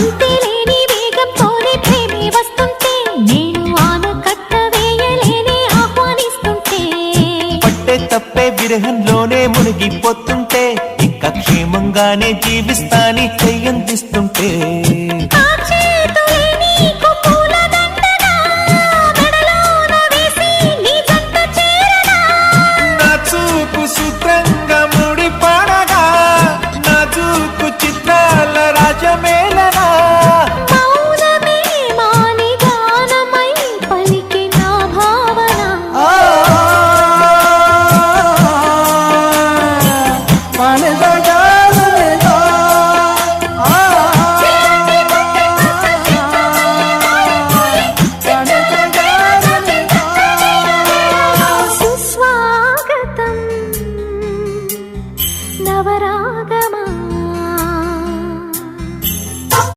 అంతేలేని వేగంతోనే ప్రేమే వస్తుంటే నేను ఆనకట్ట వేయలేని ఆహ్వానిస్తుంటే పట్టే తప్పే విరహంలోనే మునిగిపోతుంటే ఇక క్షేమంగానే జీవిస్తాని చెయ్యందిస్తా